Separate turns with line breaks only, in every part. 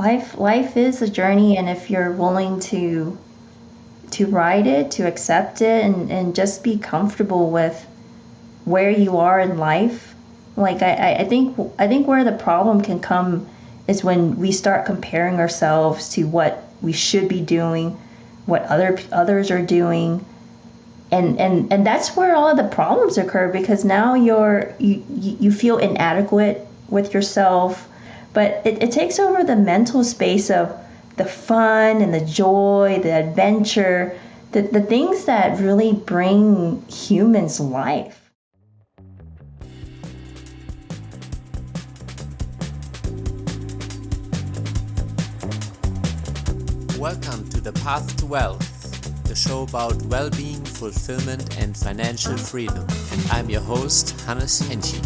Life is a journey, and if you're willing to ride it, to accept it, and just be comfortable with where you are in life. Like I think where the problem can come is when we start comparing ourselves to what we should be doing, what others are doing, and that's where all of the problems occur, because now you feel inadequate with yourself. But it takes over the mental space of the fun and the joy, the adventure, the things that really bring humans life.
Welcome to The Path to Wealth, the show about well-being, fulfillment and financial freedom. And I'm your host, Hannes Henschel.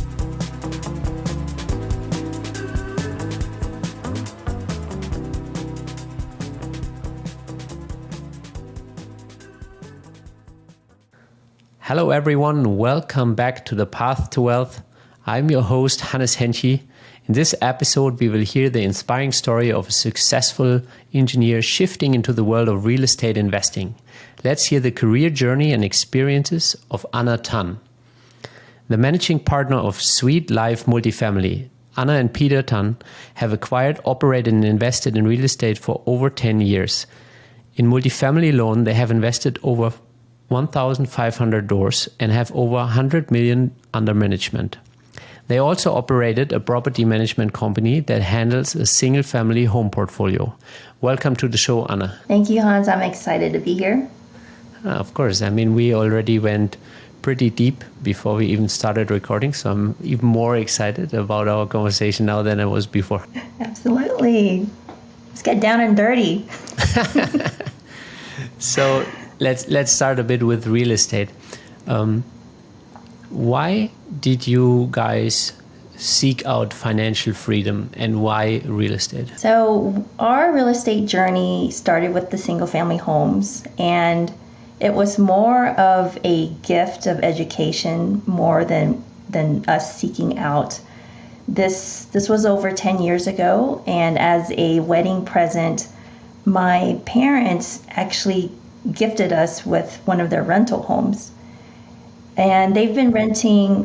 Hello everyone, welcome back to The Path to Wealth. I'm your host, Hannes Henschel. In this episode, we will hear the inspiring story of a successful engineer shifting into the world of real estate investing. Let's hear the career journey and experiences of Anna Tan. The managing partner of Sweet Life Multifamily, Anna and Peter Tan have acquired, operated and invested in real estate for over 10 years. In multifamily alone, they have invested over 1,500 doors and have over 100 million under management. They also operated a property management company that handles a single-family home portfolio. Welcome to the show, Anna.
Thank you, Hans. I'm excited to be here.
Of course. I mean, we already went pretty deep before we even started recording, so I'm even more excited about our conversation now than I was before.
Absolutely. Let's get down and dirty.
So let's start a bit with real estate. Why did you guys seek out financial freedom, and why real estate?
So our real estate journey started with the single family homes, and it was more of a gift of education more than us seeking out. This was over 10 years ago, and as a wedding present, my parents actually gifted us with one of their rental homes. And they've been renting,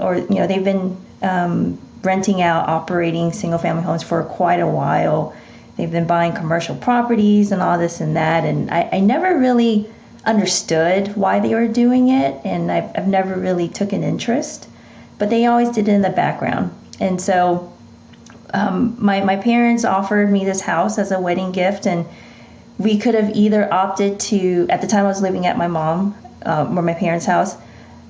renting out, operating single family homes for quite a while. They've been buying commercial properties and all this and that. And I never really understood why they were doing it. And I've never really took an interest, but they always did it in the background. And so my parents offered me this house as a wedding gift, and we could have either opted to, at the time I was living at my mom, or my parents' house,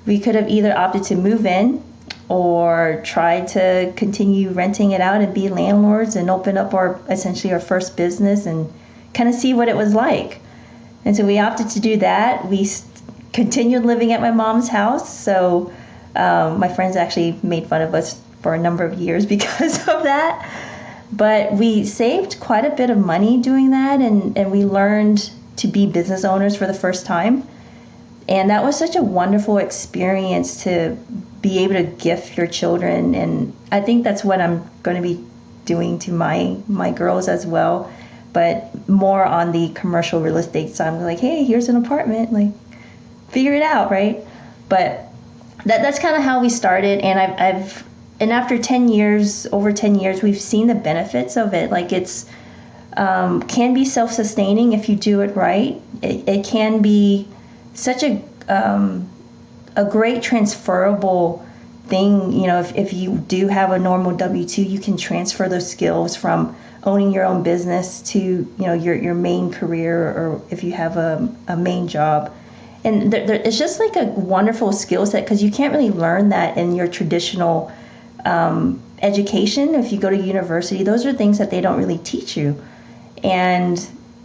we could have either opted to move in or try to continue renting it out and be landlords and open up essentially our first business and kind of see what it was like. And so we opted to do that. We continued living at my mom's house. So my friends actually made fun of us for a number of years because of that. But we saved quite a bit of money doing that, and we learned to be business owners for the first time. And that was such a wonderful experience to be able to gift your children. And I think that's what I'm going to be doing to my girls as well, but more on the commercial real estate side. I'm like, hey, here's an apartment, like, figure it out, right? But that's kind of how we started. And and after over 10 years, we've seen the benefits of it. Like, it's can be self-sustaining if you do it right. It can be such a great transferable thing. You know, if you do have a normal W-2, you can transfer those skills from owning your own business to, you know, your main career, or if you have a main job. And it's just like a wonderful skill set, because you can't really learn that in your traditional education. If you go to university, those are things that they don't really teach you. And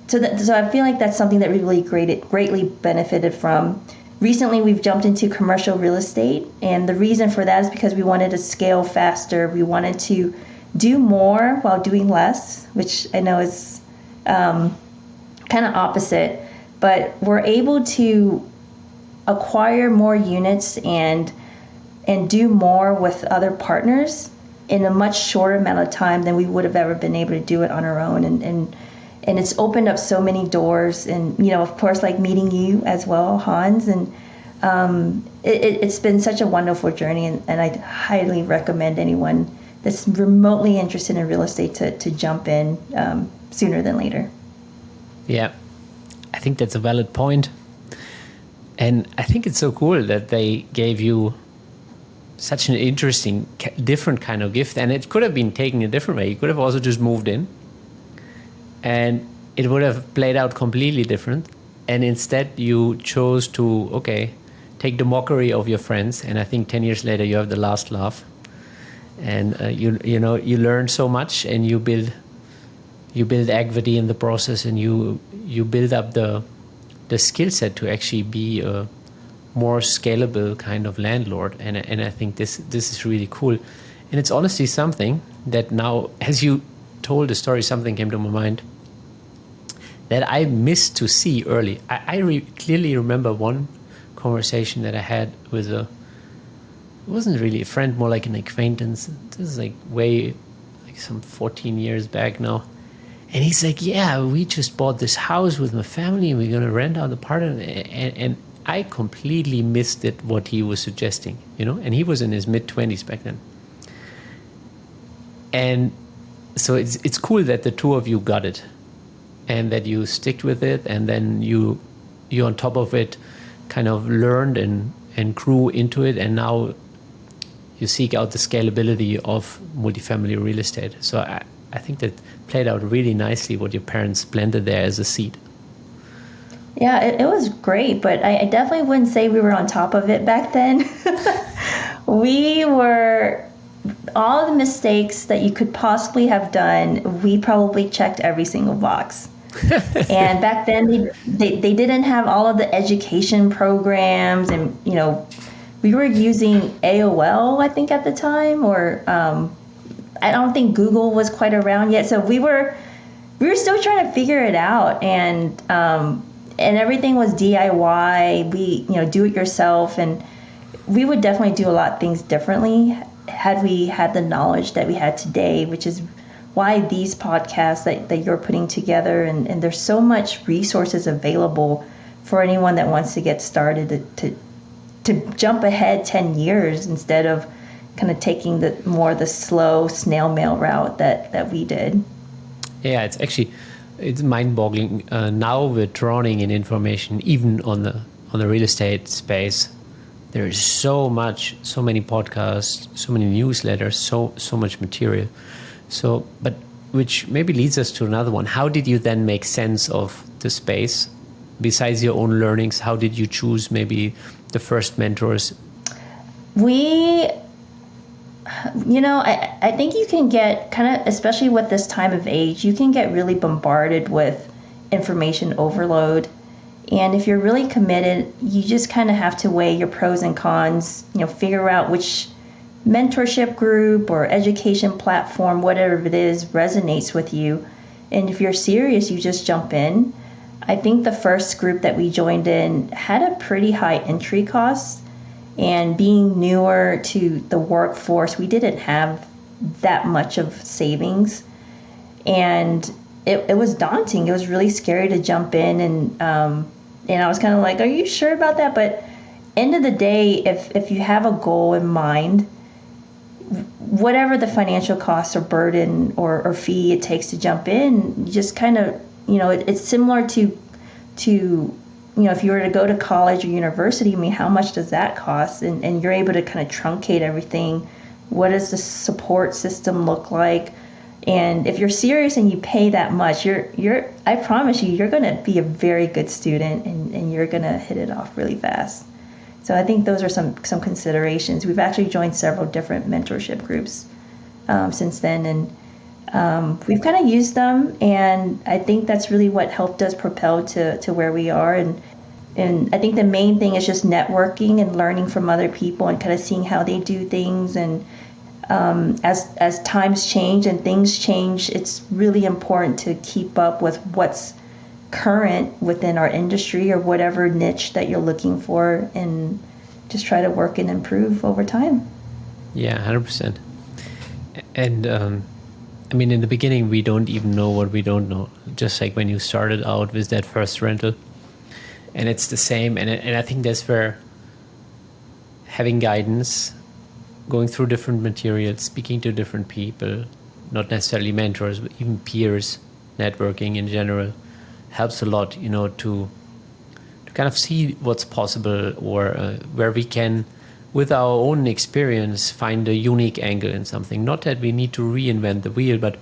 so I feel like that's something that we really greatly benefited from. Recently, we've jumped into commercial real estate, and the reason for that is because we wanted to scale faster. We wanted to do more while doing less, which I know is kind of opposite, but we're able to acquire more units and do more with other partners in a much shorter amount of time than we would have ever been able to do it on our own. And it's opened up so many doors. And, of course, like meeting you as well, Hans. And it's been such a wonderful journey. And I highly recommend anyone that's remotely interested in real estate to jump in sooner than later.
Yeah, I think that's a valid point. And I think it's so cool that they gave you such an interesting, different kind of gift. And it could have been taken a different way. You could have also just moved in and it would have played out completely different. And instead you chose to, take the mockery of your friends. And I think 10 years later, you have the last laugh. And you learn so much, and you build equity in the process, and you build up the skill set to actually be a more scalable kind of landlord. And I think this is really cool. And it's honestly something that now, as you told the story, something came to my mind that I missed to see early. I clearly remember one conversation that I had with it wasn't really a friend, more like an acquaintance. This is some 14 years back now. And he's like, yeah, we just bought this house with my family and we're going to rent out the part. And I completely missed it, what he was suggesting, and he was in his mid-20s back then. And so it's cool that the two of you got it and that you sticked with it. And then you on top of it kind of learned and grew into it. And now you seek out the scalability of multifamily real estate. So I think that played out really nicely what your parents planted there as a seed.
Yeah, it was great, but I definitely wouldn't say we were on top of it back then. We were, all the mistakes that you could possibly have done, we probably checked every single box. And back then they didn't have all of the education programs, and we were using AOL, I think, at the time, or I don't think Google was quite around yet. So we were still trying to figure it out, and everything was DIY. We do it yourself, and we would definitely do a lot of things differently had we had the knowledge that we had today, which is why these podcasts that you're putting together, and there's so much resources available for anyone that wants to get started to jump ahead 10 years instead of kind of taking the slow snail mail route that we did.
Yeah, it's mind-boggling. Now we're drowning in information, even on the real estate space. There is so many podcasts, so many newsletters, so much material. So, but which maybe leads us to another one. How did you then make sense of the space? Besides your own learnings, how did you choose maybe the first mentors?
I think you can get kind of, especially with this time of age, you can get really bombarded with information overload. And if you're really committed, you just kind of have to weigh your pros and cons, figure out which mentorship group or education platform, whatever it is, resonates with you. And if you're serious, you just jump in. I think the first group that we joined in had a pretty high entry cost. And being newer to the workforce, we didn't have that much of savings. And it was daunting. It was really scary to jump in. And I was kind of like, are you sure about that? But end of the day, if you have a goal in mind, whatever the financial costs or burden or fee it takes to jump in, you just kind of, it's similar to if you were to go to college or university, how much does that cost? And you're able to kind of truncate everything. What does the support system look like? And if you're serious and you pay that much, I promise you're going to be a very good student, and you're going to hit it off really fast. So I think those are some considerations. We've actually joined several different mentorship groups since then, and we've kind of used them, and I think that's really what helped us propel to where we are. And I think the main thing is just networking and learning from other people and kind of seeing how they do things. And as times change and things change, it's really important to keep up with what's current within our industry or whatever niche that you're looking for, and just try to work and improve over time.
Yeah, 100%. And I mean, in the beginning, we don't even know what we don't know. Just like when you started out with that first rental, and it's the same. And I think that's where having guidance, going through different materials, speaking to different people, not necessarily mentors, but even peers, networking in general, helps a lot, to kind of see what's possible, or where we can, with our own experience, find a unique angle in something. Not that we need to reinvent the wheel, but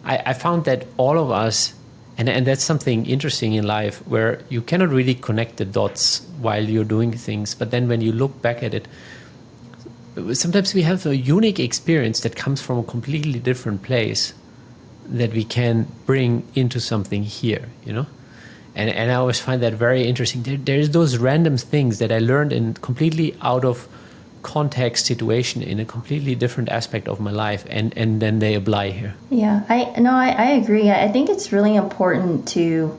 I found that all of us, and that's something interesting in life, where you cannot really connect the dots while you're doing things. But then when you look back at it, sometimes we have a unique experience that comes from a completely different place that we can bring into something here, And I always find that very interesting. There's those random things that I learned in completely out of context situation in a completely different aspect of my life, and then they apply here.
Yeah, I agree. I think it's really important to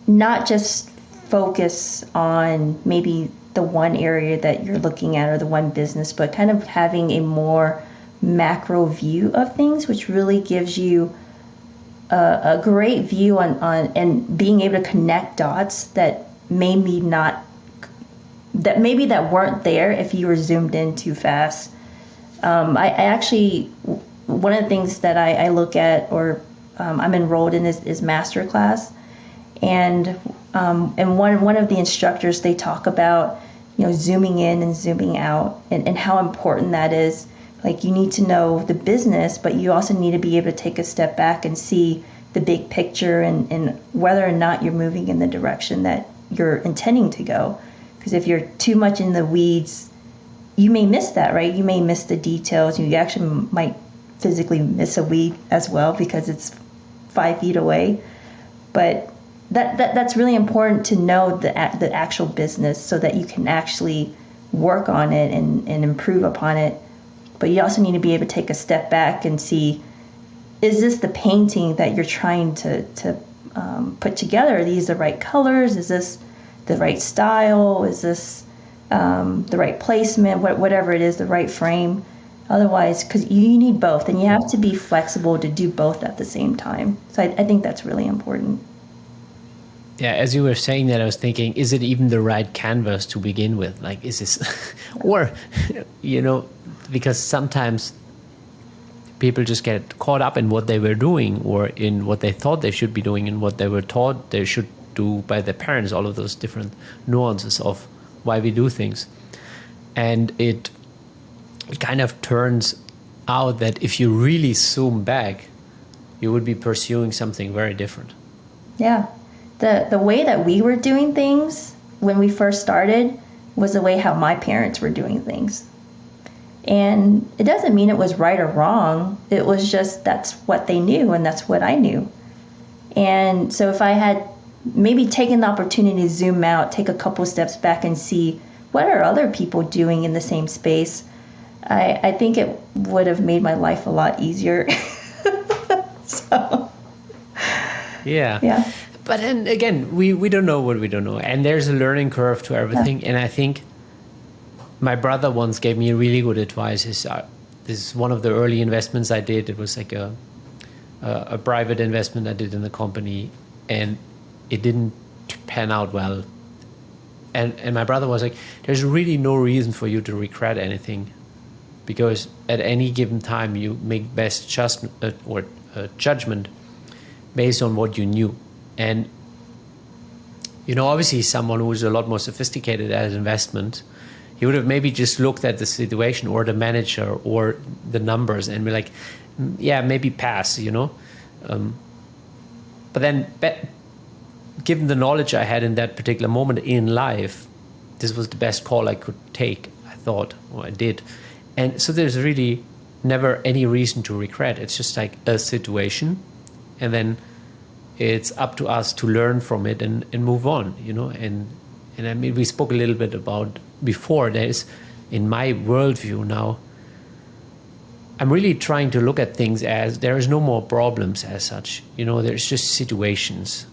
not just focus on maybe the one area that you're looking at or the one business, but kind of having a more macro view of things, which really gives you a great view on and being able to connect dots that maybe that weren't there if you were zoomed in too fast. I actually, one of the things that I look at, or I'm enrolled in, is master class, and one of the instructors, they talk about zooming in and zooming out, and how important that is. Like, you need to know the business, but you also need to be able to take a step back and see the big picture, and whether or not you're moving in the direction that you're intending to go. Because if you're too much in the weeds, you may miss that, right? You may miss the details. You actually might physically miss a weed as well because it's 5 feet away. But that's really important to know the actual business, so that you can actually work on it and improve upon it. But you also need to be able to take a step back and see, is this the painting that you're trying to put together? Are these the right colors? Is this the right style? Is this the right placement? Whatever it is, the right frame. Otherwise, because you need both, and you have to be flexible to do both at the same time. So I think that's really important.
Yeah, as you were saying that, I was thinking, is it even the right canvas to begin with? Like, is this, or, because sometimes people just get caught up in what they were doing, or in what they thought they should be doing, and what they were taught they should do by their parents, all of those different nuances of why we do things. And it kind of turns out that if you really zoom back, you would be pursuing something very different.
Yeah. The way that we were doing things when we first started was the way how my parents were doing things. And it doesn't mean it was right or wrong. It was just, that's what they knew, and that's what I knew. And so if I had maybe taken the opportunity to zoom out, take a couple steps back and see what are other people doing in the same space, I think it would have made my life a lot easier. So, yeah.
But then again, we don't know what we don't know. And there's a learning curve to everything. Yeah. And I think my brother once gave me really good advice. This is one of the early investments I did. It was like a private investment I did in the company, and it didn't pan out well. And my brother was like, there's really no reason for you to regret anything, because at any given time you make best judgment based on what you knew. And, obviously someone who is a lot more sophisticated at investment, he would have maybe just looked at the situation or the manager or the numbers and be like, yeah, maybe pass, But then, given the knowledge I had in that particular moment in life, this was the best call I could take, I thought, or I did. And so there's really never any reason to regret. It's just like a situation, and then it's up to us to learn from it and move on, And I mean, we spoke a little bit about before, there's, in my worldview now, I'm really trying to look at things as there is no more problems as such. There's just situations,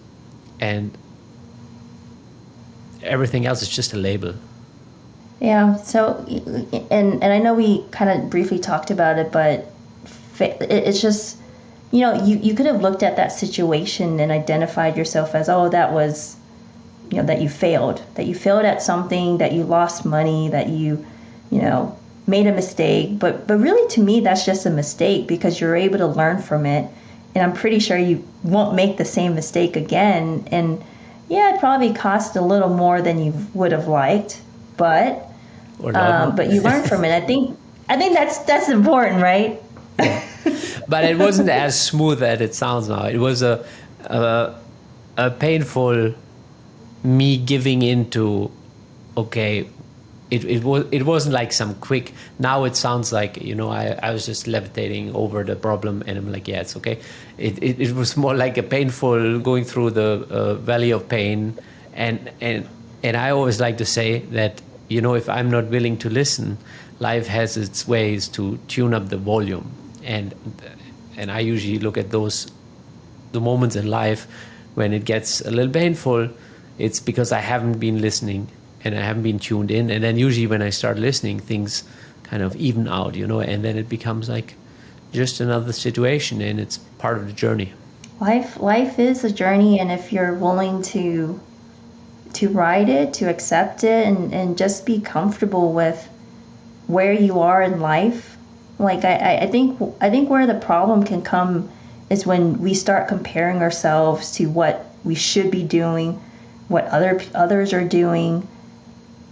and everything else is just a label.
Yeah. So, and I know we kind of briefly talked about it, but it's just, you could have looked at that situation and identified yourself as, oh, that was, that you failed at something, that you lost money, that you know, made a mistake. But really, to me, that's just a mistake because you're able to learn from it. And I'm pretty sure you won't make the same mistake again. And yeah, it probably cost a little more than you would have liked, but but you learn from it. I think that's important, right?
But it wasn't as smooth as it sounds now. It was a painful me giving into, okay, it wasn't like some quick, now it sounds like, I was just levitating over the problem and I'm like, yeah, it's okay. It was more like a painful going through the valley of pain. And I always like to say that, if I'm not willing to listen, life has its ways to tune up the volume. And I usually look at the moments in life when it gets a little painful. It's because I haven't been listening and I haven't been tuned in. And then usually when I start listening, things kind of even out, and then it becomes like just another situation and it's part of the journey.
Life is a journey, and if you're willing to ride it, to accept it, and just be comfortable with where you are in life. Like I think where the problem can come is when we start comparing ourselves to what we should be doing, what others are doing,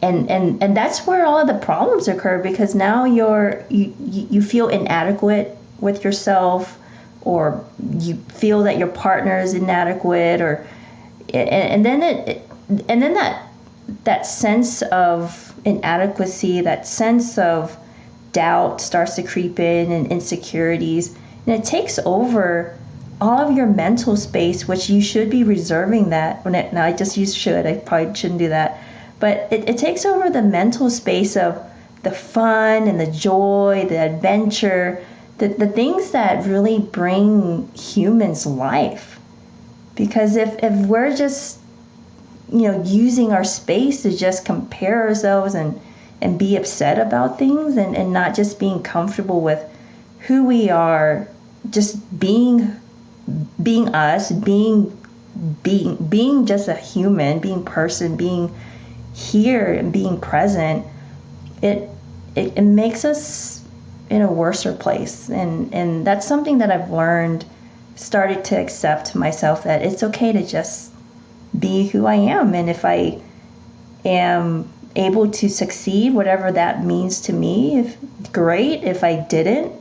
and that's where all of the problems occur, because now you feel inadequate with yourself, or you feel that your partner is inadequate, or and then that sense of inadequacy, that sense of doubt starts to creep in, and insecurities, and it takes over all of your mental space, which you should be reserving that. Now I just use should, I probably shouldn't do that, but it takes over the mental space of the fun and the joy, the adventure, the things that really bring humans life. Because if we're just using our space to just compare ourselves and be upset about things, and not just being comfortable with who we are, just being us, being just a human, being person, being here and being present, it makes us in a worser place. And that's something that I've learned, started to accept myself, that it's okay to just be who I am. And if I am able to succeed, whatever that means to me, great. If I didn't,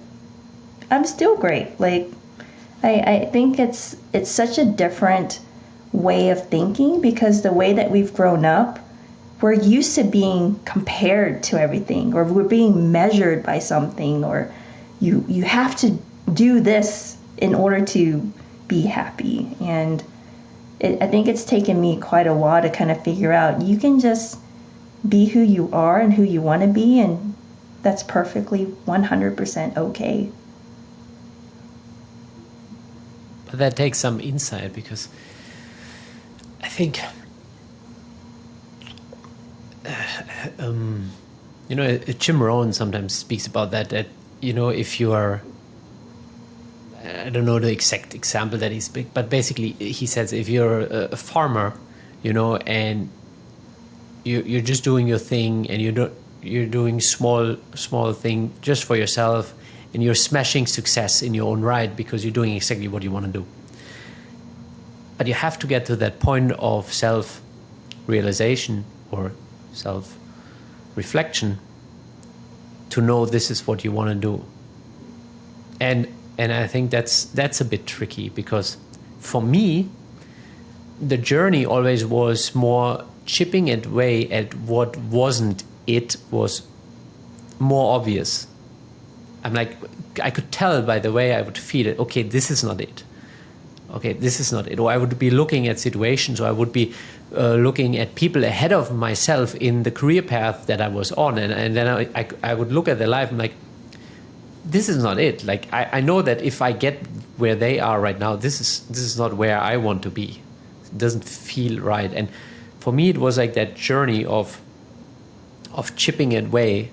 I'm still great. Like, I think it's such a different way of thinking, because the way that we've grown up, we're used to being compared to everything, or we're being measured by something, or you have to do this in order to be happy. And I think it's taken me quite a while to kind of figure out, you can just be who you are and who you want to be, and that's perfectly 100% okay.
But that takes some insight, because I think Jim Rohn sometimes speaks about that if you are, I don't know the exact example that he speaks, but basically he says, if you're a farmer, and you're just doing your thing, and you're doing small thing just for yourself, and you're smashing success in your own right because you're doing exactly what you want to do. But you have to get to that point of self-realization or self-reflection to know this is what you want to do. And I think that's a bit tricky, because for me, the journey always was more chipping away at what wasn't it, was more obvious. I'm like, I could tell by the way I would feel it, okay, this is not it. Okay, this is not it. Or I would be looking at situations, or I would be looking at people ahead of myself in the career path that I was on. And then I would look at their life and like, this is not it. Like, I know that if I get where they are right now, this is not where I want to be. It doesn't feel right. And for me, it was like that journey of of chipping away,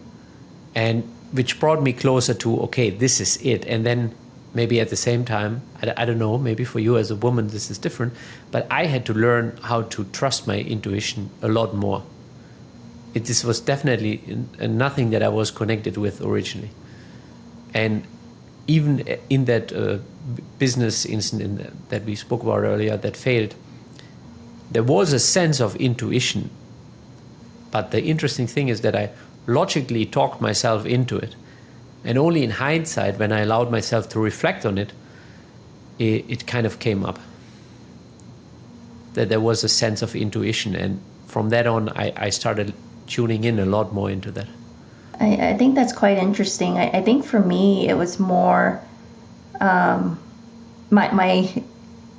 and which brought me closer to, okay, this is it. And then maybe at the same time, I don't know, maybe for you as a woman this is different, but I had to learn how to trust my intuition a lot more. This was definitely nothing that I was connected with originally. And even in that business incident that we spoke about earlier that failed, there was a sense of intuition. But the interesting thing is that I logically talked myself into it. And only in hindsight, when I allowed myself to reflect on it, it kind of came up. That there was a sense of intuition. And from that on, I started tuning in a lot more into that.
I think that's quite interesting. I think for me, it was more, my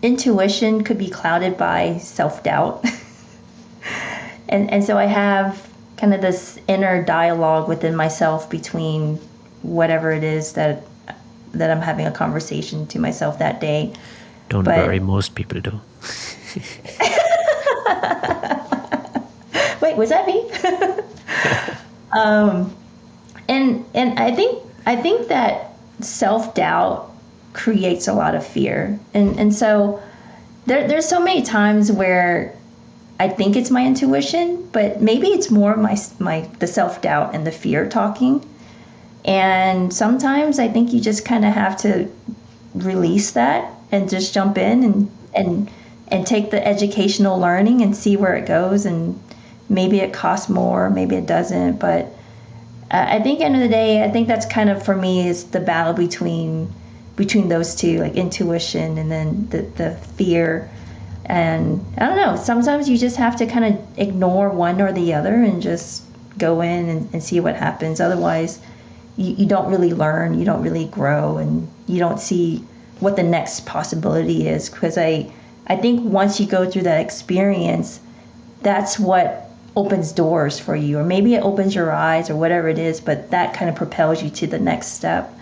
intuition could be clouded by self-doubt. and so I have kind of this inner dialogue within myself between whatever it is that I'm having a conversation to myself that day.
Don't worry, most people do.
Wait, was that me? And I think that self-doubt creates a lot of fear. And so there's so many times where I think it's my intuition, but maybe it's more the self-doubt and the fear talking. And sometimes I think you just kind of have to release that and just jump in and take the educational learning and see where it goes. And maybe it costs more, maybe it doesn't. But I think end of the day, I think that's kind of, for me, is the battle between those two, like intuition and then the fear. And I don't know, sometimes you just have to kind of ignore one or the other and just go in and see what happens. Otherwise, you don't really learn, you don't really grow, and you don't see what the next possibility is. Because I think once you go through that experience, that's what opens doors for you, or maybe it opens your eyes or whatever it is, but that kind of propels you to the next step,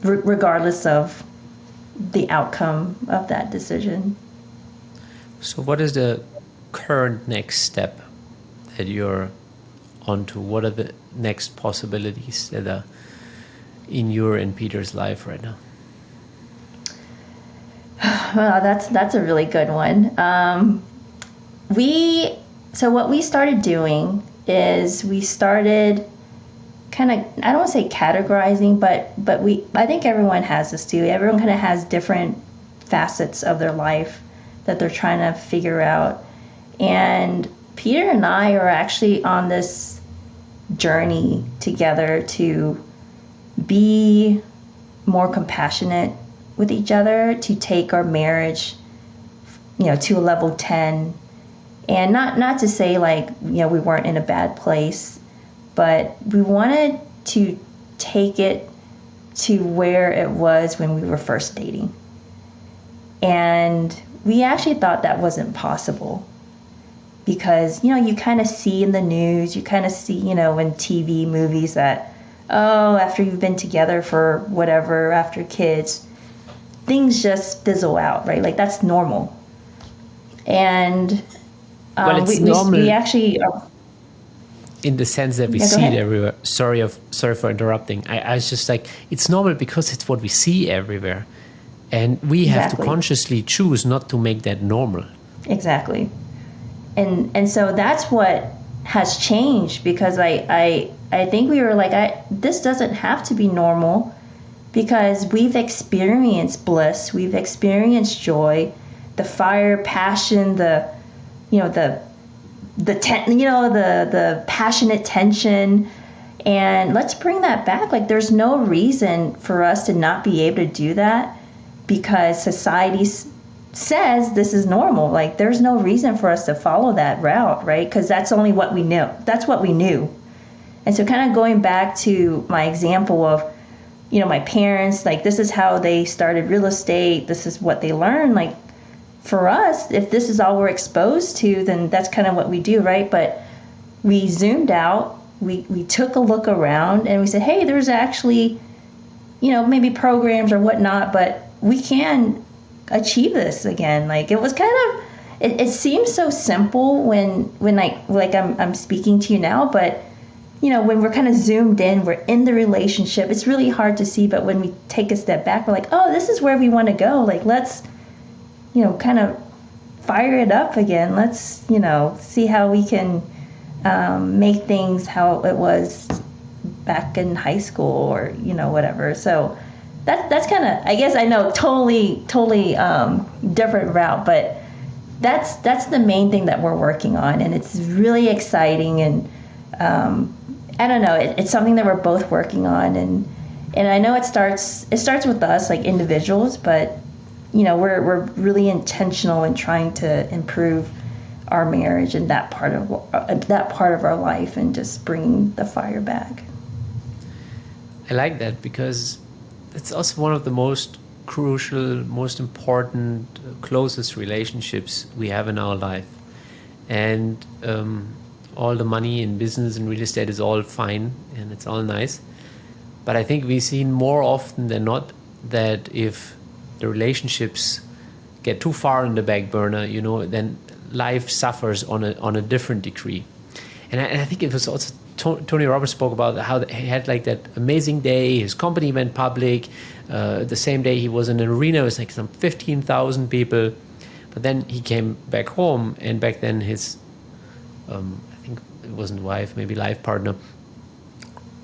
regardless of the outcome of that decision.
So what is the current next step that you're onto? What are the next possibilities that are in your and Peter's life right now?
Well, that's a really good one. So what we started doing is we started kind of, I don't want to say categorizing, but I think everyone has this too. Everyone kind of has different facets of their life that they're trying to figure out. And Peter and I are actually on this journey together to be more compassionate with each other, to take our marriage, to a level 10. And not to say like, we weren't in a bad place, but we wanted to take it to where it was when we were first dating. And we actually thought that wasn't possible because, you kind of see in the news, you kind of see, in TV movies that, after you've been together for whatever, after kids, things just fizzle out, right? Like that's normal. And
well, it's normal.
We actually are,
in the sense that we see it everywhere. Sorry for interrupting. I was just like, it's normal because it's what we see everywhere. And we have to consciously choose not to make that normal.
Exactly. And so that's what has changed, because I think we were like, this doesn't have to be normal, because we've experienced bliss, we've experienced joy, the fire, passion, the passionate tension, and let's bring that back. Like there's no reason for us to not be able to do that because society says this is normal. Like there's no reason for us to follow that route, right? Because that's only what we knew. That's what we knew. And so kind of going back to my example of, my parents, like this is how they started real estate. This is what they learned. Like for us, if this is all we're exposed to, then that's kind of what we do, right? But we zoomed out, we took a look around, and we said, hey, there's actually, maybe programs or whatnot, but we can achieve this again. Like it was it seems so simple when I'm speaking to you now, but when we're kind of zoomed in, we're in the relationship, it's really hard to see. But when we take a step back, we're like, oh, this is where we want to go. Like, let's, kind of fire it up again. Let's, see how we can make things how it was back in high school or, whatever. So that's kind of, I guess I know, totally different route, but that's the main thing that we're working on. And it's really exciting. And I don't know, it's something that we're both working on. And I know it starts with us, like individuals, but we're really intentional in trying to improve our marriage and that part of our life, and just bringing the fire back.
I like that, because it's also one of the most crucial, most important, closest relationships we have in our life. And all the money in business and real estate is all fine and it's all nice. But I think we've seen more often than not that if the relationships get too far in the back burner, then life suffers on a different degree. And I think it was also Tony Robbins spoke about how he had like that amazing day. His company went public. The same day he was in an arena, it was like some 15,000 people. But then he came back home, and back then his, I think it wasn't wife, maybe life partner,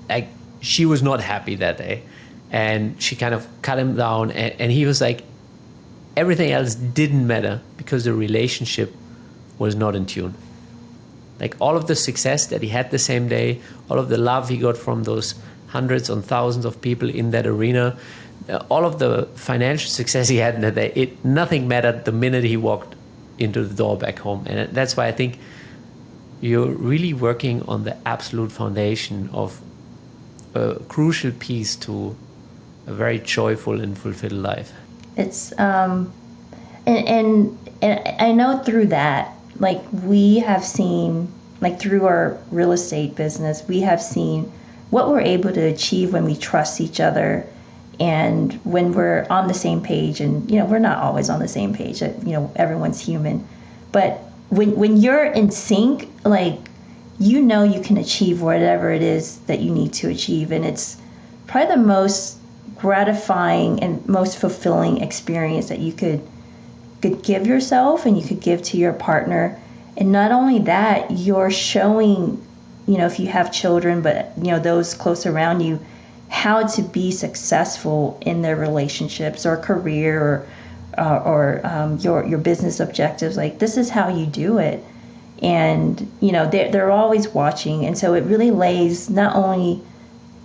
like she was not happy that day. And she kind of cut him down, and he was like, everything else didn't matter because the relationship was not in tune. Like all of the success that he had the same day, all of the love he got from those hundreds and thousands of people in that arena, all of the financial success he had in that day, nothing mattered the minute he walked into the door back home. And that's why I think you're really working on the absolute foundation of a crucial piece to a very joyful and fulfilled life.
It's and I know through that, like we have seen, like through our real estate business, we have seen what we're able to achieve when we trust each other and when we're on the same page. And we're not always on the same page. Everyone's human, but when you're in sync, like you can achieve whatever it is that you need to achieve, and it's probably the most gratifying and most fulfilling experience that you could give yourself and you could give to your partner. And not only that, you're showing, if you have children, but those close around you, how to be successful in their relationships or career or your business objectives. Like, this is how you do it. And they're always watching, and so it really lays not only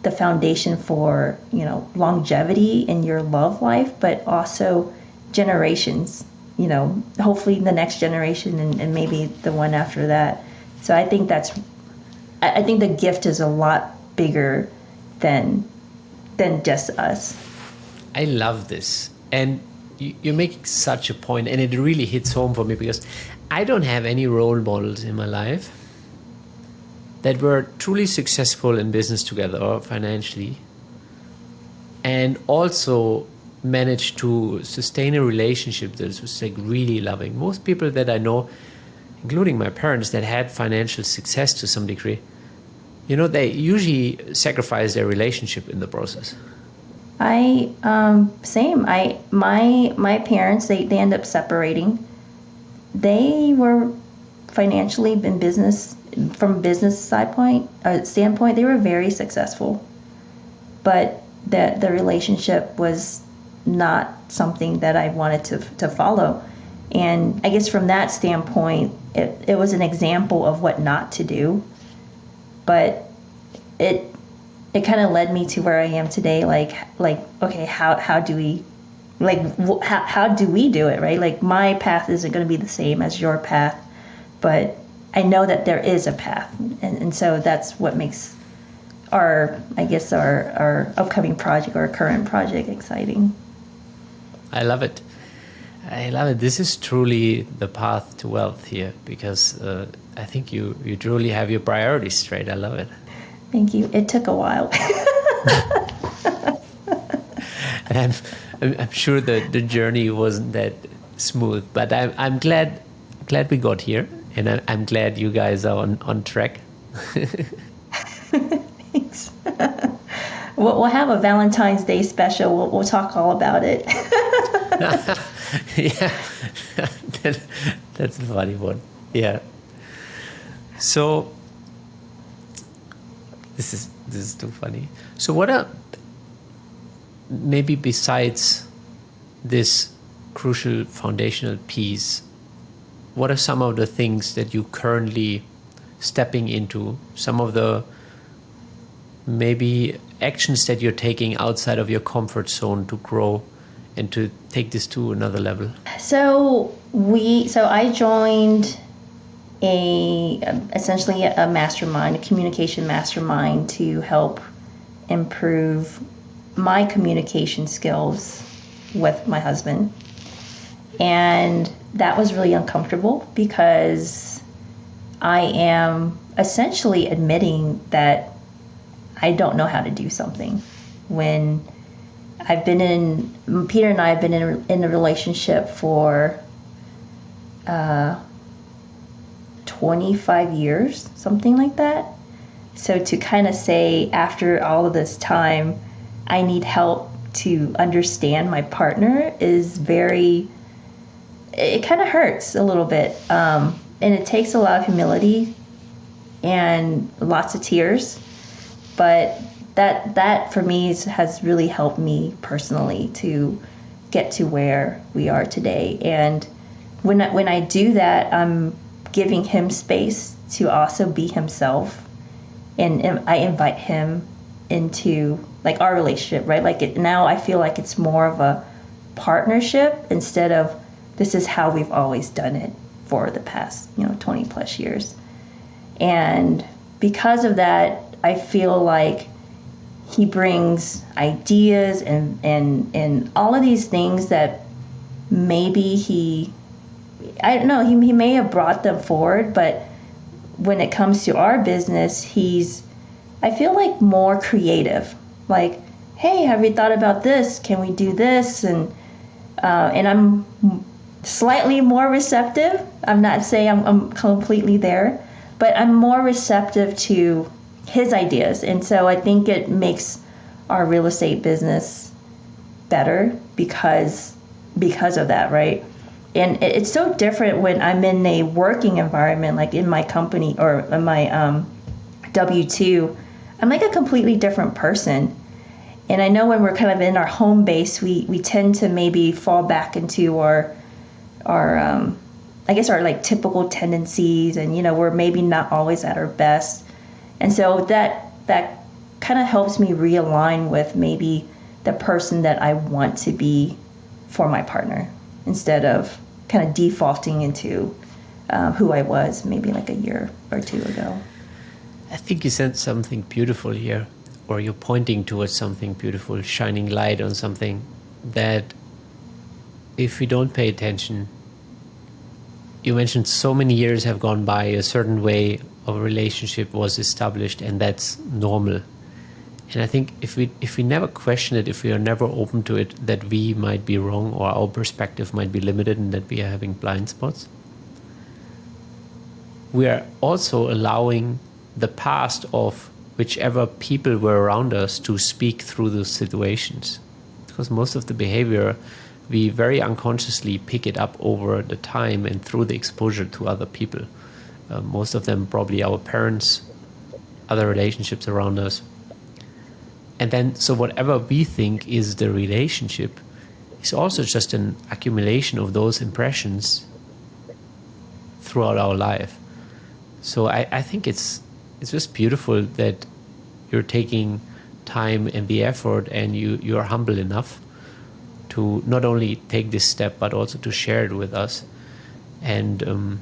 the foundation for longevity in your love life, but also generations, hopefully the next generation and maybe the one after that. So I think the gift is a lot bigger than just us.
I love this, and you make such a point, and it really hits home for me, because I don't have any role models in my life that were truly successful in business together or financially, and also managed to sustain a relationship that was like really loving. Most people that I know, including my parents, that had financial success to some degree, they usually sacrifice their relationship in the process.
Same. My parents, they end up separating. They were financially from a business standpoint, they were very successful, but the relationship was not something that I wanted to follow. And I guess from that standpoint, it was an example of what not to do, but it kind of led me to where I am today. Like okay, how do we how do we do it, right? Like, my path isn't going to be the same as your path, but I know that there is a path, and so that's what makes our upcoming project, our current project, exciting.
I love it. This is truly the path to wealth here, because I think you truly have your priorities straight. I love it.
Thank you. It took a while.
And I'm sure that the journey wasn't that smooth, but I'm glad glad we got here, and I'm glad you guys are on track.
Thanks. We'll have a Valentine's Day special. We'll talk all about it.
Yeah, that's a funny one. Yeah. So this is too funny. So what are, maybe besides this crucial foundational piece, what are some of the things that you currently stepping into, some of the maybe actions that you're taking outside of your comfort zone to grow and to take this to another level?
So I joined essentially a mastermind, a communication mastermind, to help improve my communication skills with my husband. And that was really uncomfortable because I am essentially admitting that I don't know how to do something. When Peter and I have been in a relationship for 25 years, something like that. So to kind of say after all of this time, I need help to understand my partner it kind of hurts a little bit. And it takes a lot of humility and lots of tears. But that for me has really helped me personally to get to where we are today. And when I do that, I'm giving him space to also be himself, and I invite him into like our relationship, right? Like now I feel like it's more of a partnership instead of this is how we've always done it for the past 20 plus years. And because of that, I feel like he brings ideas and all of these things that maybe I don't know, he may have brought them forward, but when it comes to our business, I feel like more creative. Like, hey, have you thought about this? Can we do this? And I'm slightly more receptive. I'm not saying I'm completely there, but I'm more receptive to his ideas. And so I think it makes our real estate business better because of that, right? And it's so different when I'm in a working environment, like in my company or in my W-2. I'm like a completely different person. And I know when we're kind of in our home base, we tend to maybe fall back into our I guess our like typical tendencies, and we're maybe not always at our best. And so that kind of helps me realign with maybe the person that I want to be for my partner, instead of kind of defaulting into who I was maybe like a year or two ago.
I think you said something beautiful here, or you're pointing towards something beautiful, shining light on something that if we don't pay attention, you mentioned so many years have gone by, a certain way of a relationship was established, and that's normal. And I think if we never question it, if we are never open to it, that we might be wrong or our perspective might be limited and that we are having blind spots, we are also allowing the past of whichever people were around us to speak through those situations. Because most of the behavior, we very unconsciously pick it up over the time and through the exposure to other people. Most of them probably our parents, other relationships around us. And then, so whatever we think is the relationship is also just an accumulation of those impressions throughout our life. So I think it's just beautiful that you're taking time and the effort, and you are humble enough to not only take this step, but also to share it with us, and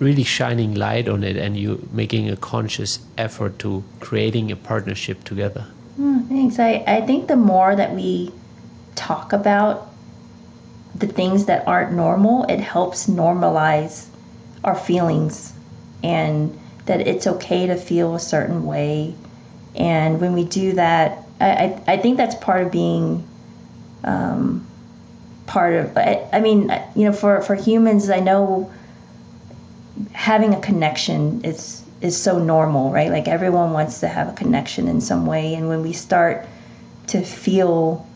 really shining light on it, and you making a conscious effort to creating a partnership together.
Thanks. I think the more that we talk about the things that aren't normal, it helps normalize our feelings, and that it's okay to feel a certain way. And when we do that, I think that's part of being part of, I mean, for humans, I know having a connection is so normal, right? Like everyone wants to have a connection in some way. And when we start to feel,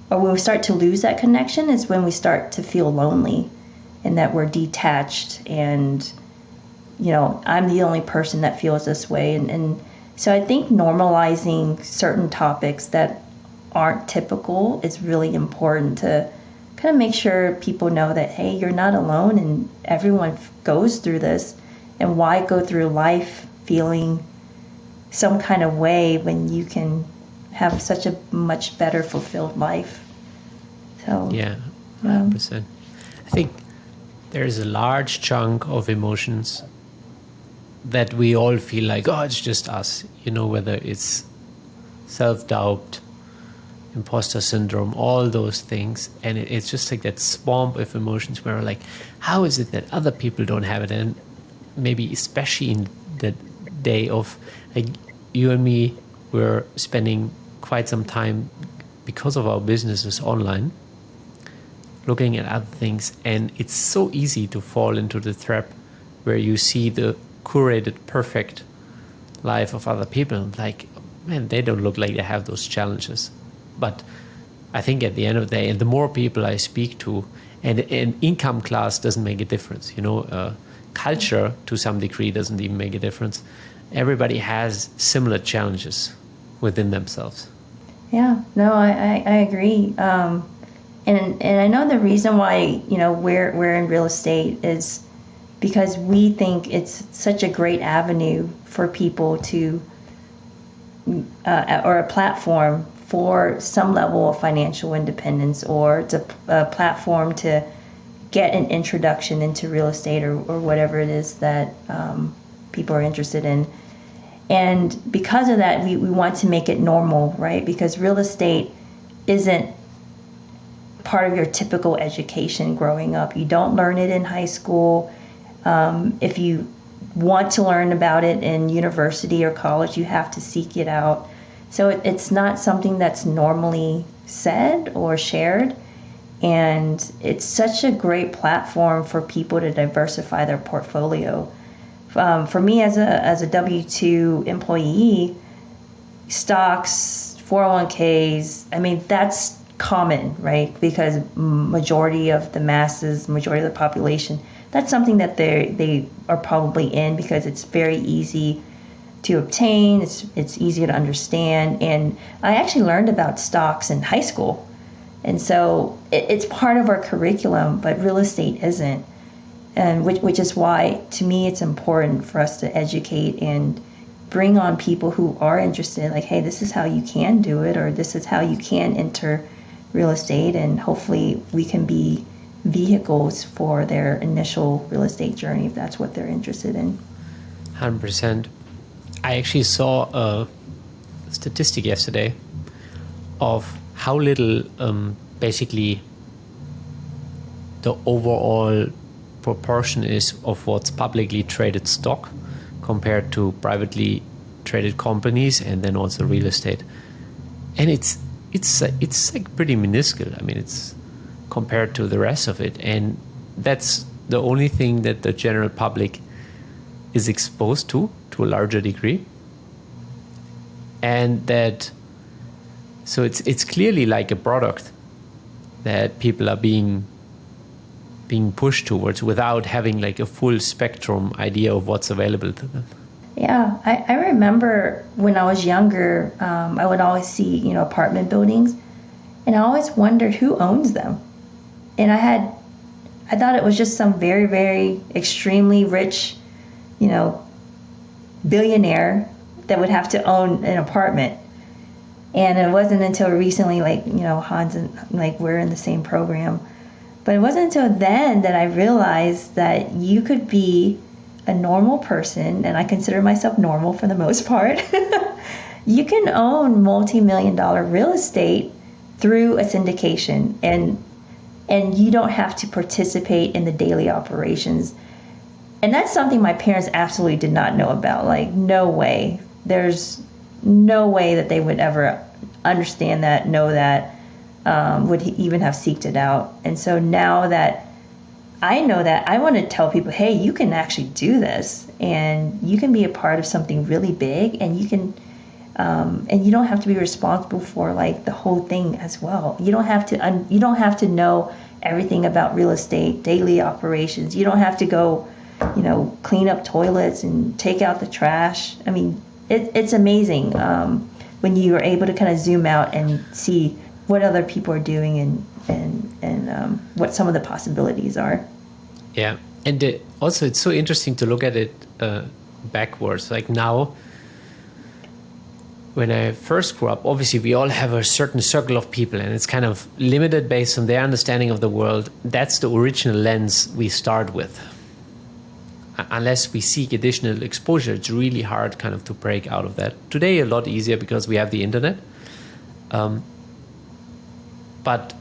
or when we start to lose that connection, is when we start to feel lonely and that we're detached. And, I'm the only person that feels this way. And so I think normalizing certain topics that aren't typical is really important to kind of make sure people know that, hey, you're not alone and everyone goes through this. And why go through life feeling some kind of way when you can have such a much better fulfilled life? So
yeah, 100%. I think there's a large chunk of emotions that we all feel like, oh, it's just us, whether it's self-doubt, imposter syndrome, all those things. And it's just like that swamp of emotions where we're like, how is it that other people don't have it? And maybe especially in the day of, like, you and me, we're spending quite some time because of our businesses online, looking at other things. And it's so easy to fall into the trap where you see the curated, perfect life of other people. Like, man, they don't look like they have those challenges. But I think at the end of the day, and the more people I speak to, and income class doesn't make a difference, culture to some degree doesn't even make a difference. Everybody has similar challenges within themselves.
Yeah, no, I agree. And I know the reason why, we're in real estate is because we think it's such a great avenue for people to, or a platform for some level of financial independence, or it's a platform to get an introduction into real estate or whatever it is that people are interested in. And because of that, we want to make it normal, right? Because real estate isn't part of your typical education growing up. You don't learn it in high school. If you want to learn about it in university or college, you have to seek it out. So it's not something that's normally said or shared. And it's such a great platform for people to diversify their portfolio. For me as a W-2 employee, stocks, 401ks, I mean, that's common, right? Because majority of the masses, majority of the population, that's something that they are probably in because it's very easy to obtain. It's easy to understand. And I actually learned about stocks in high school. And so it's part of our curriculum, but real estate isn't. And which is why, to me, it's important for us to educate and bring on people who are interested, like, hey, this is how you can do it, or this is how you can enter real estate, and hopefully we can be vehicles for their initial real estate journey if that's what they're interested in.
100%. I actually saw a statistic yesterday of how little basically the overall proportion is of what's publicly traded stock compared to privately traded companies, and then also real estate. And it's like pretty minuscule. I mean, it's compared to the rest of it, and that's the only thing that the general public is exposed to a larger degree. And that, so it's clearly like a product that people are being pushed towards without having like a full spectrum idea of what's available to them.
Yeah, I remember when I was younger, I would always see, apartment buildings, and I always wondered who owns them. And I thought it was just some very, very extremely rich, billionaire that would have to own an apartment. And it wasn't until recently, like, Hans and like we're in the same program. But it wasn't until then that I realized that you could be a normal person, and I consider myself normal for the most part. You can own multi-million-dollar real estate through a syndication, and you don't have to participate in the daily operations. And that's something my parents absolutely did not know about. Like, no way. There's no way that they would ever understand that, know that. would even have seeked it out. And so now that I know that, I want to tell people, hey, you can actually do this, and you can be a part of something really big, and you can, and you don't have to be responsible for like the whole thing as well. You don't have to know everything about real estate, daily operations. You don't have to go, clean up toilets and take out the trash. I mean, it's amazing when you are able to kind of zoom out and see what other people are doing and what some of the possibilities are.
Yeah, and also it's so interesting to look at it backwards. Like now, when I first grew up, obviously we all have a certain circle of people, and it's kind of limited based on their understanding of the world. That's the original lens we start with. Unless we seek additional exposure, it's really hard kind of to break out of that. Today, a lot easier because we have the internet. But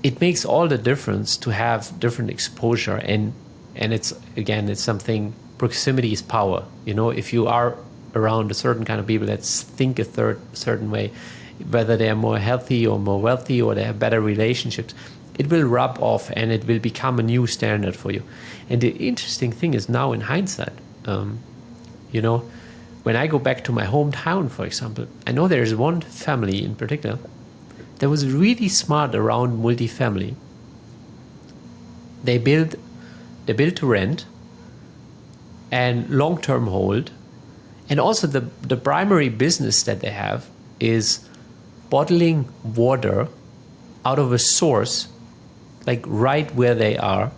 it makes all the difference to have different exposure, and it's something. Proximity is power. If you are around a certain kind of people that think a certain way, whether they are more healthy or more wealthy or they have better relationships, it will rub off and it will become a new standard for you. And the interesting thing is now in hindsight, when I go back to my hometown, for example, I know there is one family in particular that was really smart around multifamily. They build to rent and long-term hold. And also the primary business that they have is bottling water out of a source, like right where they are.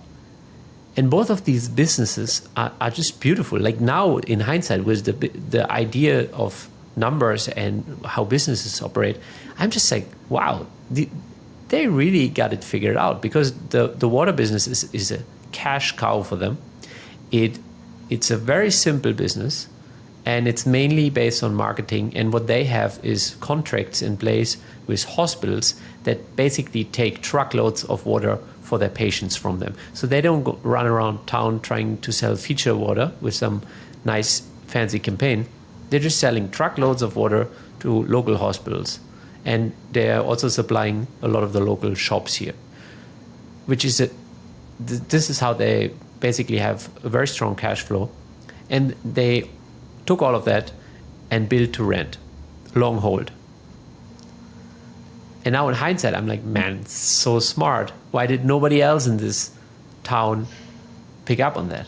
And both of these businesses are just beautiful. Like now, in hindsight, with the idea of numbers and how businesses operate, I'm just like, wow, they really got it figured out, because the water business is a cash cow for them. It's a very simple business, and it's mainly based on marketing. And what they have is contracts in place with hospitals that basically take truckloads of water for their patients from them. So they don't run around town trying to sell feature water with some nice fancy campaign. They're just selling truckloads of water to local hospitals. And they're also supplying a lot of the local shops here, which is this is how they basically have a very strong cash flow. And they took all of that and built to rent, long hold. And now in hindsight, I'm like, man, it's so smart. Why did nobody else in this town pick up on that,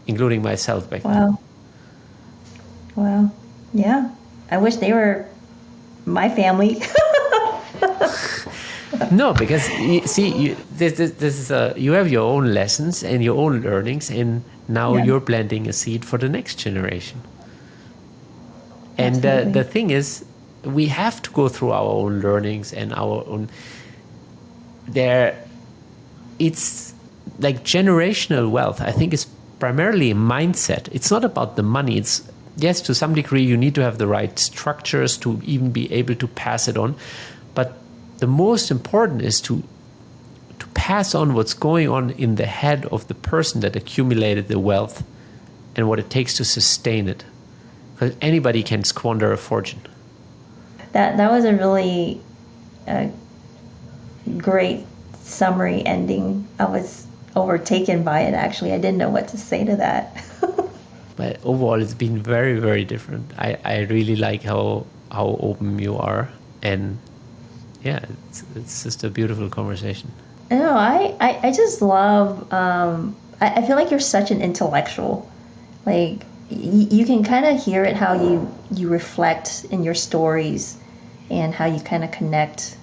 including myself back then?
Wow. Yeah. I wish they were my family.
No, because this is you have your own lessons and your own learnings, and now you're planting a seed for the next generation. And the thing is, we have to go through our own learnings and our own. It's like generational wealth. I think it's primarily a mindset. It's not about the money. It's yes, to some degree, you need to have the right structures to even be able to pass it on. But the most important is to pass on what's going on in the head of the person that accumulated the wealth and what it takes to sustain it. Because anybody can squander a fortune.
That was a really great summary ending. I was overtaken by it, actually. I didn't know what to say to that.
But overall, it's been very, very different. I really like how open you are. And yeah, it's just a beautiful conversation.
No, I just love, I feel like you're such an intellectual. Like, you can kind of hear it how you reflect in your stories and how you kind of connect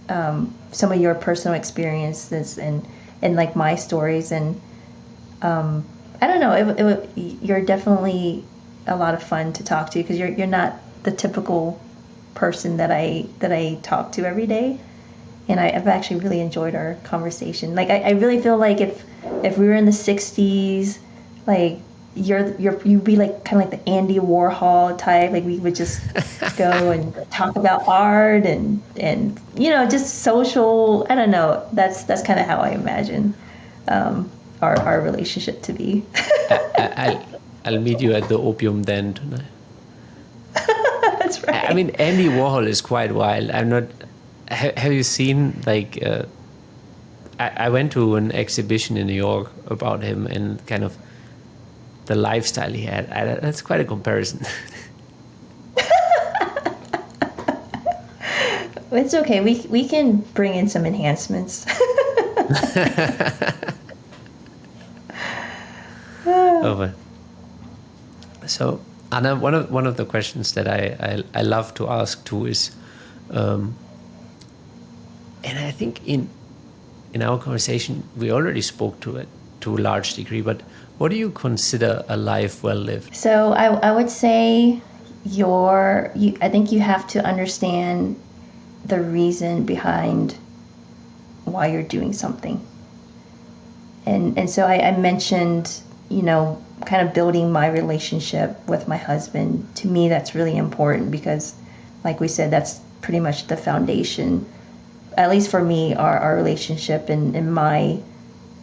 some of your personal experiences and like my stories. And I don't know, you're definitely a lot of fun to talk to, because you're not the typical person that I talk to every day. And I've actually really enjoyed our conversation. Like I really feel like if we were in the 60s, like you'd be like kind of like the Andy Warhol type. Like we would just go and talk about art and just social. I don't know. That's kind of how I imagine our relationship to be.
I'll meet you at the opium den tonight.
That's right.
I mean, Andy Warhol is quite wild. I'm not have you seen like? I went to an exhibition in New York about him and kind of the lifestyle he had. That's quite a comparison.
It's okay. We can bring in some enhancements.
Over. So, Anna, one of the questions that I love to ask too is, and I think in our conversation we already spoke to it to a large degree, but what do you consider a life well lived?
So I would say I think you have to understand the reason behind why you're doing something. And so I mentioned, kind of building my relationship with my husband. To me, that's really important because, like we said, that's pretty much the foundation, at least for me, our relationship and my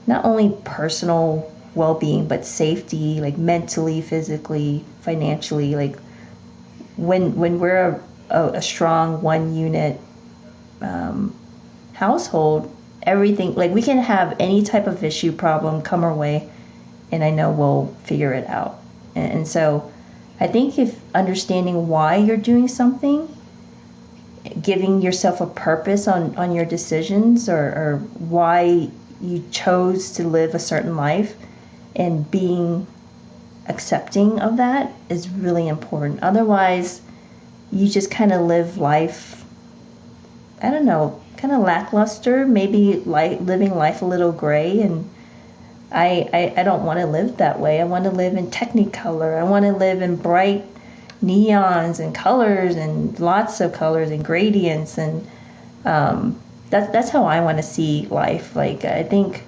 not only personal well-being, but safety, like mentally, physically, financially. Like when we're a strong one unit household, everything, like we can have any type of issue, problem come our way, and I know we'll figure it out. And so I think if understanding why you're doing something, giving yourself a purpose on your decisions or why you chose to live a certain life, and being accepting of that is really important. Otherwise, you just kind of live life, I don't know, kind of lackluster, maybe living life a little gray. And I don't want to live that way. I want to live in technicolor. I want to live in bright neons and colors and lots of colors and gradients. And that's how I want to see life. Like, I think,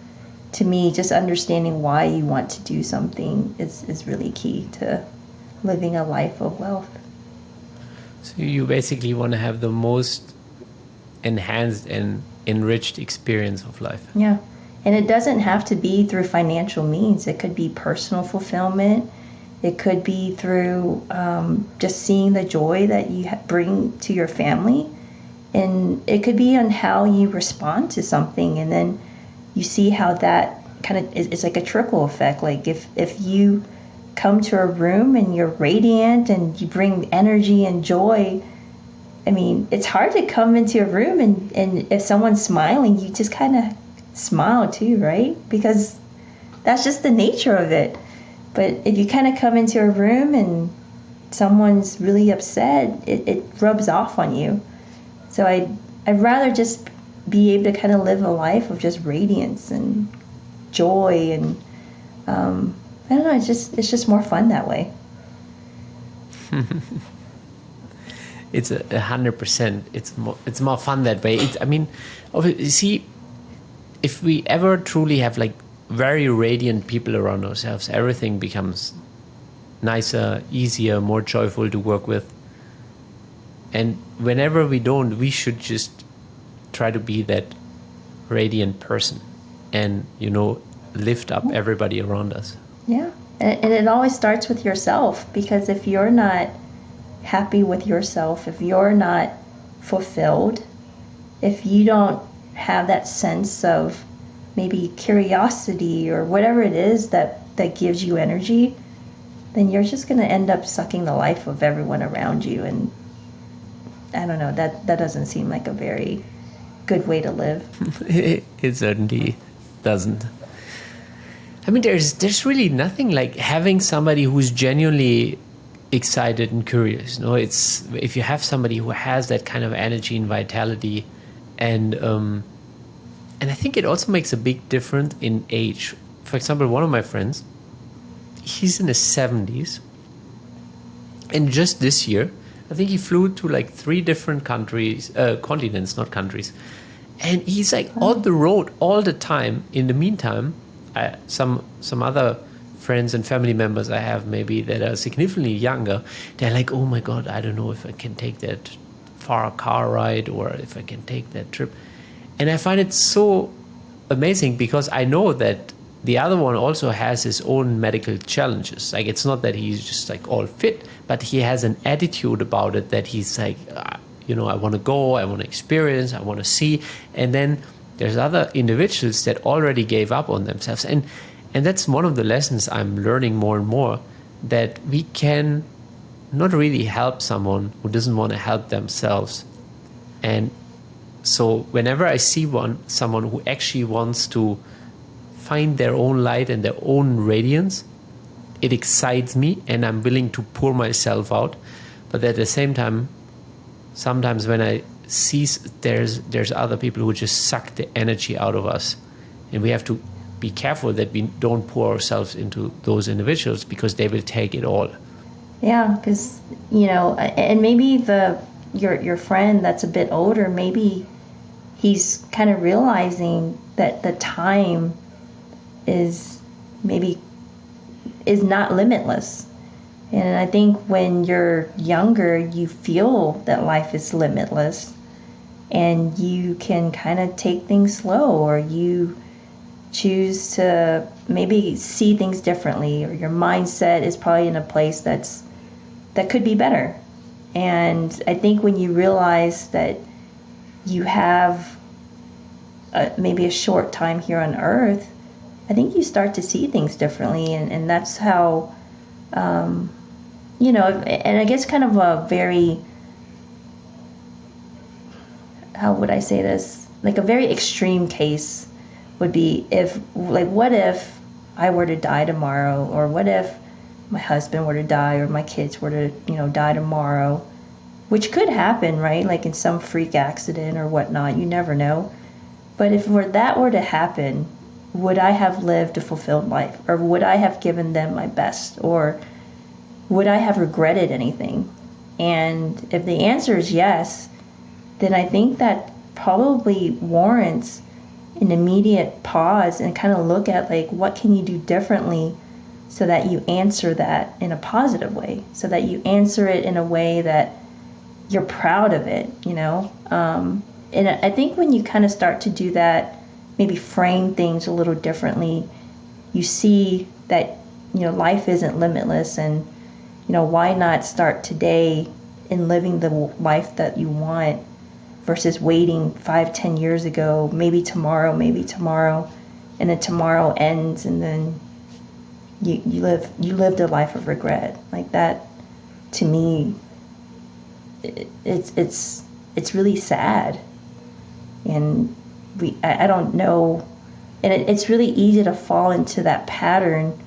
to me, just understanding why you want to do something is really key to living a life of wealth.
So you basically want to have the most enhanced and enriched experience of life.
Yeah. And it doesn't have to be through financial means. It could be personal fulfillment. It could be through just seeing the joy that you bring to your family. And it could be on how you respond to something. And then you see how that kind of is like a trickle effect. Like if you come to a room and you're radiant and you bring energy and joy, I mean, it's hard to come into a room and if someone's smiling, you just kind of smile too, right? Because that's just the nature of it. But if you kind of come into a room and someone's really upset, it rubs off on you. So I'd rather just be able to kind of live a life of just radiance and joy, and I don't know, it's just more fun that way.
It's 100%. It's more fun that way. I mean, you see, if we ever truly have like very radiant people around ourselves, everything becomes nicer, easier, more joyful to work with. And whenever we don't, we should just try to be that radiant person and, lift up everybody around us.
Yeah. And it always starts with yourself, because if you're not happy with yourself, if you're not fulfilled, if you don't have that sense of maybe curiosity or whatever it is that gives you energy, then you're just going to end up sucking the life of everyone around you. And I don't know, that doesn't seem like a very good way to live.
It certainly doesn't. I mean, there's really nothing like having somebody who's genuinely excited and curious. It's if you have somebody who has that kind of energy and vitality, and I think it also makes a big difference in age. For example, one of my friends, he's in his 70s, and just this year, I think he flew to like 3 different continents, not countries. And he's like on the road all the time. In the meantime, some other friends and family members I have maybe that are significantly younger, they're like, oh my God, I don't know if I can take that far car ride or if I can take that trip. And I find it so amazing because I know that the other one also has his own medical challenges. Like, it's not that he's just like all fit, but he has an attitude about it that he's like, I want to go, I want to experience, I want to see. And then there's other individuals that already gave up on themselves. And that's one of the lessons I'm learning more and more, that we can not really help someone who doesn't want to help themselves. And so whenever I see someone who actually wants to find their own light and their own radiance, it excites me and I'm willing to pour myself out. But at the same time, sometimes when I see there's other people who just suck the energy out of us, and we have to be careful that we don't pour ourselves into those individuals, because they will take it all.
Yeah, because, and maybe your friend that's a bit older, maybe he's kind of realizing that the time is not limitless. And I think when you're younger, you feel that life is limitless and you can kind of take things slow, or you choose to maybe see things differently, or your mindset is probably in a place that could be better. And I think when you realize that you have maybe a short time here on earth, I think you start to see things differently. And that's how, and I guess kind of a very, how would I say this? Like a very extreme case would be what if I were to die tomorrow, or what if my husband were to die, or my kids were to, die tomorrow, which could happen, right? Like in some freak accident or whatnot, you never know. But if that were to happen, would I have lived a fulfilled life? Or would I have given them my best? Or would I have regretted anything? And if the answer is yes, then I think that probably warrants an immediate pause and kind of look at, like, what can you do differently so that you answer that in a positive way, so that you answer it in a way that you're proud of it, And I think when you kind of start to do that, maybe frame things a little differently, you see that, life isn't limitless, and, why not start today in living the life that you want versus waiting 5-10 years ago, maybe tomorrow, and then tomorrow ends, and then you lived a life of regret. Like that, to me, it's really sad. And I don't know, and it's really easy to fall into that pattern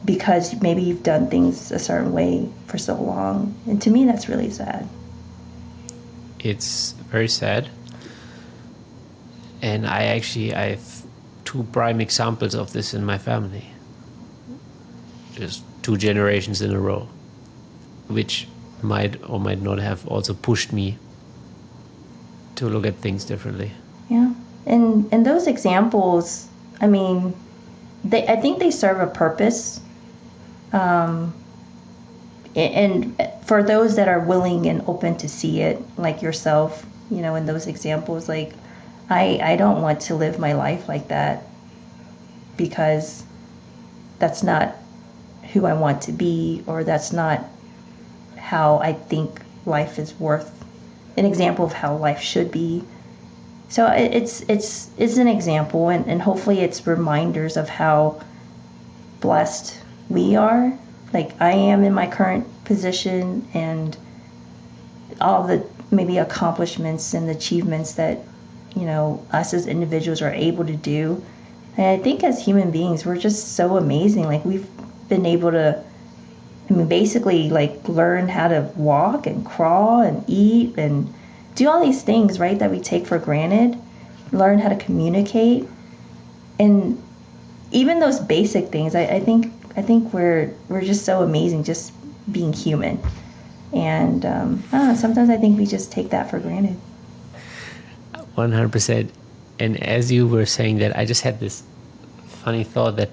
because maybe you've done things a certain way for so long. And to me, that's really sad.
It's very sad. And I have two prime examples of this in my family. Just 2 generations in a row, which might or might not have also pushed me to look at things differently.
Yeah. And those examples, I mean, I think they serve a purpose. And for those that are willing and open to see it, like yourself, in those examples, like, I don't want to live my life like that, because that's not who I want to be, or that's not how I think life is worth, an example of how life should be. So it's an example, and hopefully it's reminders of how blessed we are. Like I am in my current position, and all the maybe accomplishments and achievements that, us as individuals are able to do. And I think as human beings, we're just so amazing. Like we've been able to, basically like learn how to walk and crawl and eat and do all these things, right, that we take for granted, learn how to communicate. And even those basic things, I think we're just so amazing, just being human. And I don't know, sometimes I think we just take that for granted.
100%. And as you were saying that, I just had this funny thought that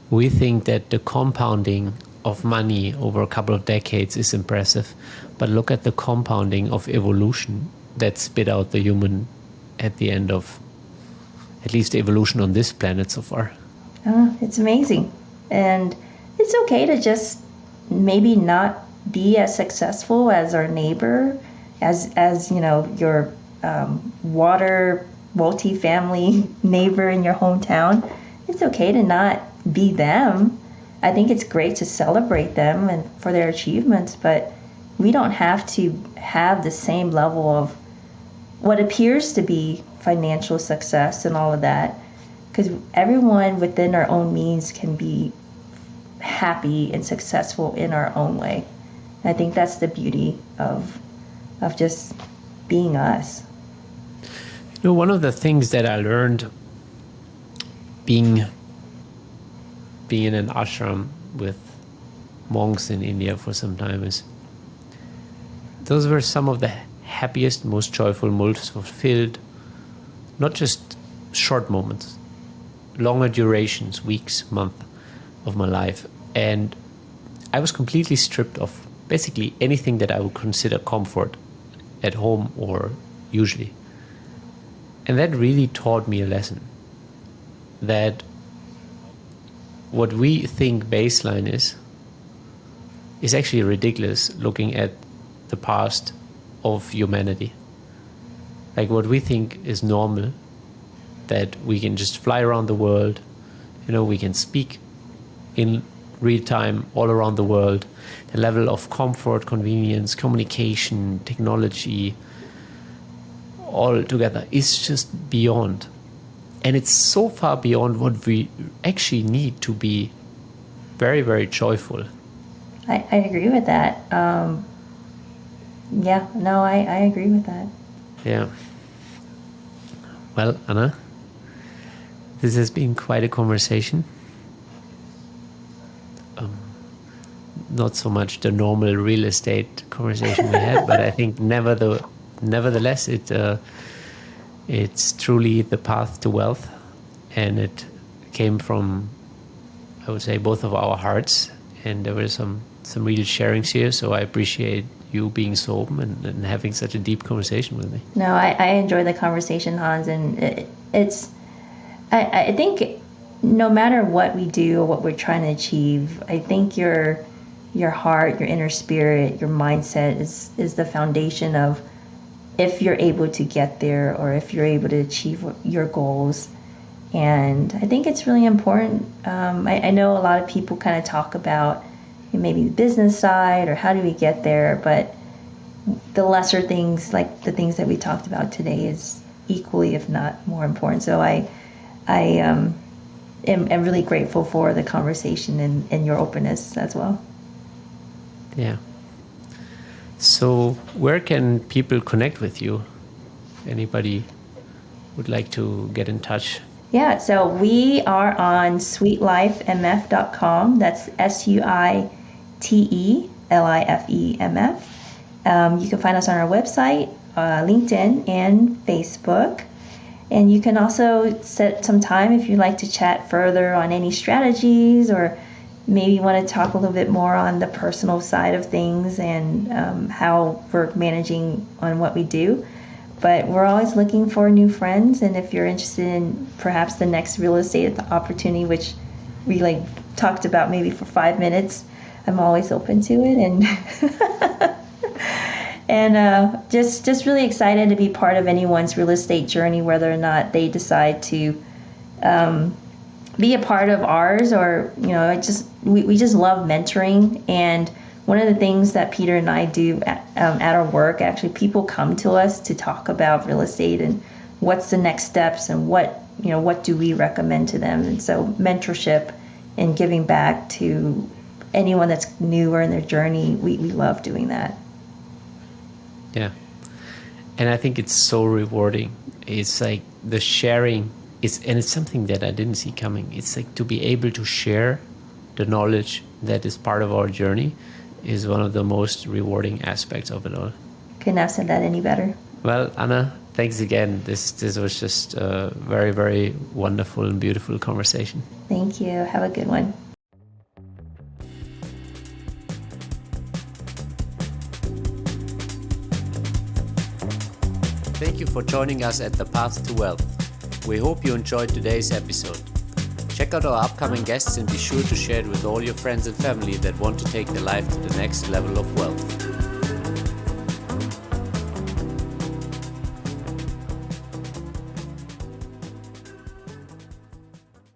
we think that the compounding of money over a couple of decades is impressive, but look at the compounding of evolution that spit out the human at the end of at least evolution on this planet so far.
It's amazing. And it's okay to just maybe not be as successful as our neighbor as your water multi-family neighbor in your hometown. It's okay to not be them. I think it's great to celebrate them and for their achievements, but we don't have to have the same level of what appears to be financial success and all of that, because everyone within our own means can be happy and successful in our own way. And I think that's the beauty of just being us.
One of the things that I learned being in an ashram with monks in India for some time is those were some of the happiest, most joyful, most fulfilled, not just short moments, longer durations, weeks, months of my life. And I was completely stripped of basically anything that I would consider comfort at home or usually. And that really taught me a lesson that what we think baseline is actually ridiculous looking at the past of humanity. Like what we think is normal, that we can just fly around the world, we can speak in real time all around the world. The level of comfort, convenience, communication, technology, all together is just beyond. And it's so far beyond what we actually need to be very, very joyful.
I agree with that. I agree with that.
Yeah. Well, Anna, this has been quite a conversation. Not so much the normal real estate conversation we had, but I think nevertheless, it's truly the path to wealth, and it came from, I would say, both of our hearts, and there were some real sharings here. So I appreciate you being so open and having such a deep conversation with me.
No, I enjoy the conversation, Hans, and I think no matter what we do or what we're trying to achieve, I think your heart, your inner spirit, your mindset is the foundation of if you're able to get there or if you're able to achieve your goals. And I think it's really important. I know a lot of people kind of talk about maybe the business side or how do we get there, but the lesser things, like the things that we talked about today, is equally, if not more important. So I am really grateful for the conversation and your openness as well.
Yeah. So where can people connect with you? Anybody would like to get in touch?
Yeah, so we are on sweetlifemf.com. That's SUITELIFEMF. You can find us on our website, LinkedIn, and Facebook. And you can also set some time if you'd like to chat further on any strategies, or maybe you want to talk a little bit more on the personal side of things and how we're managing on what we do. But we're always looking for new friends, and if you're interested in perhaps the next real estate opportunity, which we talked about maybe for 5 minutes, I'm always open to it, and just really excited to be part of anyone's real estate journey, whether or not they decide to be a part of ours, or we just love mentoring. And one of the things that Peter and I do at our work, actually, people come to us to talk about real estate and what's the next steps and what do we recommend to them. And so mentorship and giving back to anyone that's newer in their journey, we love doing that.
Yeah. And I think it's so rewarding. It's like the sharing, and it's something that I didn't see coming. It's like to be able to share the knowledge that is part of our journey is one of the most rewarding aspects of it all.
Couldn't have said that any better.
Well, Anna, thanks again. This was just a very, very wonderful and beautiful conversation.
Thank you. Have a good one.
Thank you for joining us at The Path to Wealth. We hope you enjoyed today's episode. Check out our upcoming guests and be sure to share it with all your friends and family that want to take their life to the next level of wealth.